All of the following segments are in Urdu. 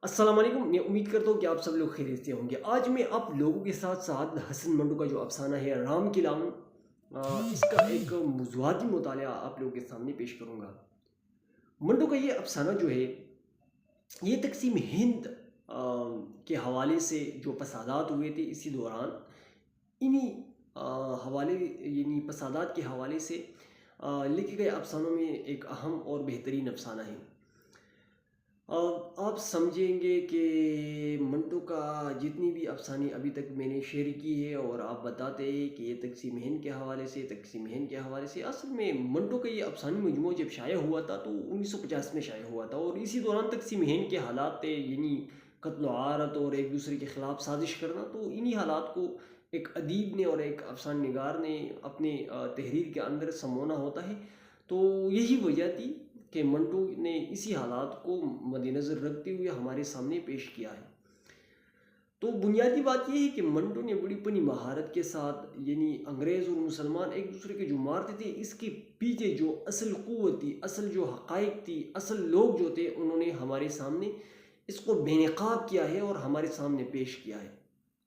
السلام علیکم، میں امید کرتا ہوں کہ آپ سب لوگ خیریت سے ہوں گے۔ آج میں آپ لوگوں کے ساتھ ساتھ حسن منٹو کا جو افسانہ ہے رام کی لاون، اس کا ایک موضوعاتی مطالعہ آپ لوگوں کے سامنے پیش کروں گا۔ منٹو کا یہ افسانہ جو ہے یہ تقسیم ہند کے حوالے سے جو فسادات ہوئے تھے اسی دوران انہی حوالے یعنی فسادات کے حوالے سے لکھے گئے افسانوں میں ایک اہم اور بہترین افسانہ ہے۔ آپ سمجھیں گے کہ منٹو کا جتنی بھی افسانے ابھی تک میں نے شیئر کی ہے اور آپ بتاتے ہیں کہ یہ تقسیم ہند کے حوالے سے اصل میں منٹو کا یہ افسانوی مجموعہ جب شائع ہوا تھا تو 1950 میں شائع ہوا تھا، اور اسی دوران تقسیم ہند کے حالات تھے، یعنی قتل و غارت اور ایک دوسرے کے خلاف سازش کرنا۔ تو انہی حالات کو ایک ادیب نے اور ایک افسانہ نگار نے اپنے تحریر کے اندر سمونا ہوتا ہے۔ تو یہی وجہ تھی کہ منٹو نے اسی حالات کو مد نظر رکھتے ہوئے ہمارے سامنے پیش کیا ہے۔ تو بنیادی بات یہ ہے کہ منٹو نے بڑی پنی مہارت کے ساتھ، یعنی انگریز اور مسلمان ایک دوسرے کے جو مارتے تھے اس کے پیچھے جو اصل قوت تھی، اصل جو حقائق تھی، اصل لوگ جو تھے، انہوں نے ہمارے سامنے اس کو بے نقاب کیا ہے اور ہمارے سامنے پیش کیا ہے۔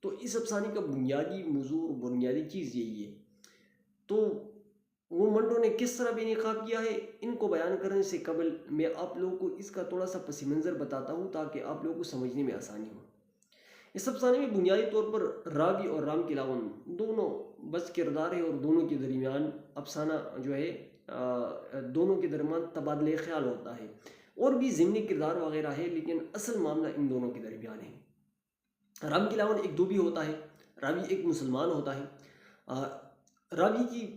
تو اس افسانے کا بنیادی موضوع اور بنیادی چیز یہی ہے۔ تو وہ منٹو نے کس طرح بے نقاب کیا ہے، ان کو بیان کرنے سے قبل میں آپ لوگوں کو اس کا تھوڑا سا پس منظر بتاتا ہوں تاکہ آپ لوگوں کو سمجھنے میں آسانی ہو۔ اس افسانے میں بنیادی طور پر راوی اور رام کی لاون دونوں بس کردار ہے، اور دونوں کے درمیان افسانہ جو ہے دونوں کے درمیان تبادلہ خیال ہوتا ہے، اور بھی ضمنی کردار وغیرہ ہے، لیکن اصل معاملہ ان دونوں کے درمیان ہے۔ رام کی لاون ایک دھوبی ہوتا ہے، راوی ایک مسلمان ہوتا ہے۔ راوی کی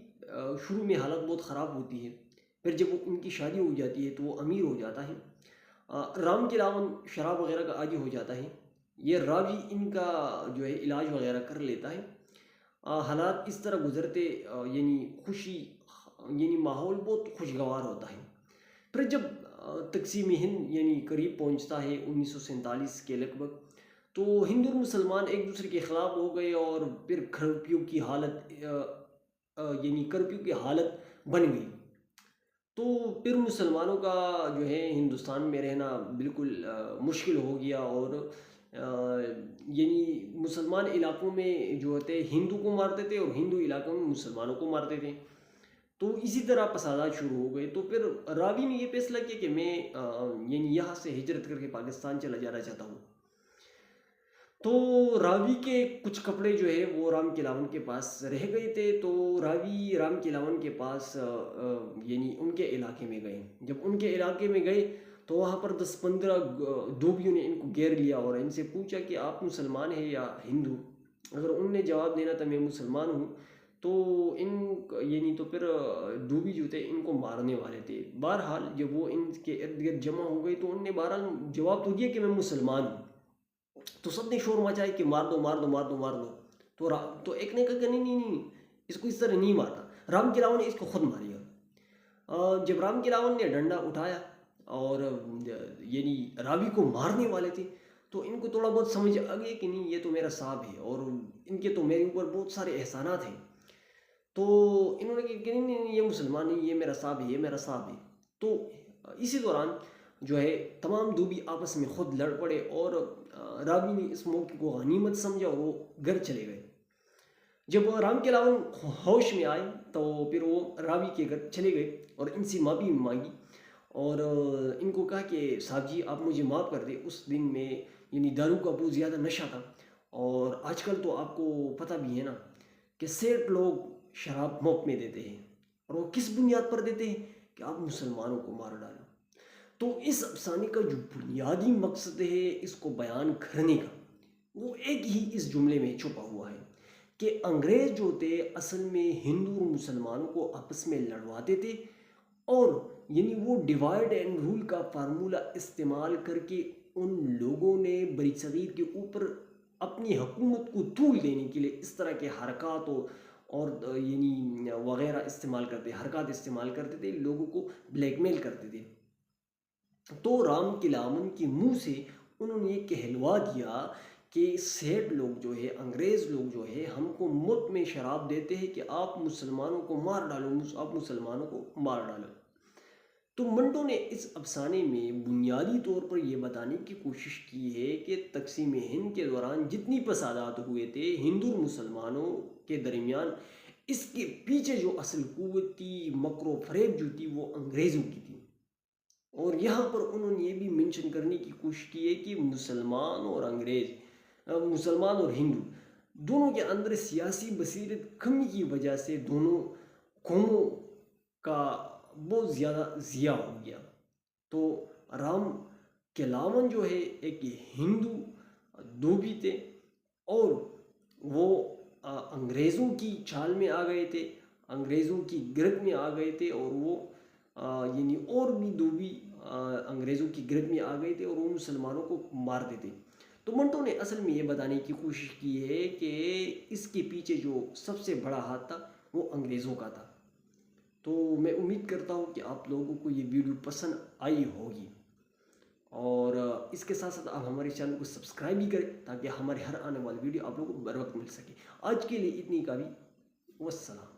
شروع میں حالت بہت خراب ہوتی ہے، پھر جب ان کی شادی ہو جاتی ہے تو وہ امیر ہو جاتا ہے۔ رام کی لاون شراب وغیرہ کا عادی ہو جاتا ہے، یہ راوی ان کا جو ہے علاج وغیرہ کر لیتا ہے۔ حالات اس طرح گزرتے یعنی خوشی، یعنی ماحول بہت خوشگوار ہوتا ہے۔ پھر جب تقسیم ہند یعنی قریب پہنچتا ہے 1947 کے لگ بھگ، تو ہندو اور مسلمان ایک دوسرے کے خلاف ہو گئے، اور پھر کرفیو کی حالت یعنی کرفیو کی حالت بن گئی۔ تو پھر مسلمانوں کا جو ہے ہندوستان میں رہنا بالکل مشکل ہو گیا، اور یعنی مسلمان علاقوں میں جو ہوتے ہندو کو مارتے تھے اور ہندو علاقوں میں مسلمانوں کو مارتے تھے۔ تو اسی طرح فسادات شروع ہو گئے۔ تو پھر راوی نے یہ فیصلہ کیا کہ میں یعنی یہاں سے ہجرت کر کے پاکستان چلا جانا چاہتا ہوں۔ تو راوی کے کچھ کپڑے جو ہے وہ رام کی لاون کے پاس رہ گئے تھے، تو راوی رام کی لاون کے پاس یعنی ان کے علاقے میں گئے۔ جب ان کے علاقے میں گئے تو وہاں پر 10-15 دھوبیوں نے ان کو گھیر لیا اور ان سے پوچھا کہ آپ مسلمان ہیں یا ہندو۔ اگر ان نے جواب دینا تھا میں مسلمان ہوں، تو یعنی تو پھر دھوبی جو تھے ان کو مارنے والے تھے۔ بہرحال جب وہ ان کے ارد گرد جمع ہو گئی تو ان نے بہرحال جواب تو دیا کہ میں مسلمان ہوں۔ تو سب نے شور مچایا کہ مار دو مار دو مار دو مار دو۔ تو ایک نے کہا کہ نہیں نہیں نہیں، اس کو اس طرح نہیں مارتا۔ رام کی لاون نے اس کو خود ماریا۔ جب رام کی لاون نے ڈنڈا اٹھایا اور یعنی راوی کو مارنے والے تھے، تو ان کو تھوڑا بہت سمجھ آ گیا کہ نہیں، یہ تو میرا صاحب ہے اور ان کے تو میرے اوپر بہت سارے احسانات ہیں۔ تو انہوں نے کہا کہ نہیں نہیں، یہ مسلمان نہیں، یہ میرا صاحب ہے، یہ میرا صاحب ہے۔ تو اسی دوران جو ہے تمام دھوبی آپس میں خود لڑ پڑے، اور راوی نے اس موقع کو غنیمت سمجھا اور وہ گھر چلے گئے۔ جب رام کے لاون ہوش میں آئے تو پھر وہ راوی کے گھر چلے گئے اور ان سے معافی مانگی، اور ان کو کہا کہ صاحب جی آپ مجھے معاف کر دیں، اس دن میں یعنی دارو کا بہت زیادہ نشہ تھا، اور آج کل تو آپ کو پتہ بھی ہے نا کہ سیٹ لوگ شراب مفت میں دیتے ہیں، اور وہ کس بنیاد پر دیتے ہیں کہ آپ مسلمانوں کو مار ڈالو۔ تو اس افسانے کا جو بنیادی مقصد ہے اس کو بیان کرنے کا، وہ ایک ہی اس جملے میں چھپا ہوا ہے کہ انگریز جو تھے اصل میں ہندو اور مسلمانوں کو آپس میں لڑواتے تھے، اور یعنی وہ ڈیوائڈ اینڈ رول کا فارمولہ استعمال کر کے ان لوگوں نے بری صغیر کے اوپر اپنی حکومت کو طول دینے کے لیے اس طرح کے حرکات اور یعنی وغیرہ حرکات استعمال کرتے تھے، لوگوں کو بلیک میل کرتے تھے۔ تو رام کی لاون کے منہ سے انہوں نے یہ کہلوا دیا کہ سیٹ لوگ جو ہے، انگریز لوگ جو ہے، ہم کو مفت میں شراب دیتے ہیں کہ آپ مسلمانوں کو مار ڈالو، آپ مسلمانوں کو مار ڈالو۔ تو منٹو نے اس افسانے میں بنیادی طور پر یہ بتانے کی کوشش کی ہے کہ تقسیم ہند کے دوران جتنی فسادات ہوئے تھے ہندو اور مسلمانوں کے درمیان، اس کے پیچھے جو اصل قوت تھی، مکر و فریب جو تھی، وہ انگریزوں کی تھی۔ اور یہاں پر انہوں نے یہ بھی منشن کرنے کی کوشش کی ہے کہ مسلمان اور انگریز، مسلمان اور ہندو دونوں کے اندر سیاسی بصیرت کمی کی وجہ سے دونوں قوموں کا بہت زیادہ ضیاع ہو گیا۔ تو رام کیلاون جو ہے ایک ہندو دھوبی تھے، اور وہ انگریزوں کی چال میں آ گئے تھے، انگریزوں کی گرفت میں آ گئے تھے، اور وہ یعنی اور بھی دھوبی انگریزوں کی گرفت میں آ گئے تھے اور وہ مسلمانوں کو مارتے تھے۔ تو منٹو نے اصل میں یہ بتانے کی کوشش کی ہے کہ اس کے پیچھے جو سب سے بڑا ہاتھ تھا وہ انگریزوں کا تھا۔ تو میں امید کرتا ہوں کہ آپ لوگوں کو یہ ویڈیو پسند آئی ہوگی، اور اس کے ساتھ ساتھ آپ ہمارے چینل کو سبسکرائب بھی کریں تاکہ ہمارے ہر آنے والی ویڈیو آپ لوگوں کو بر وقت مل سکے۔ آج کے لیے اتنی کافی، والسلام۔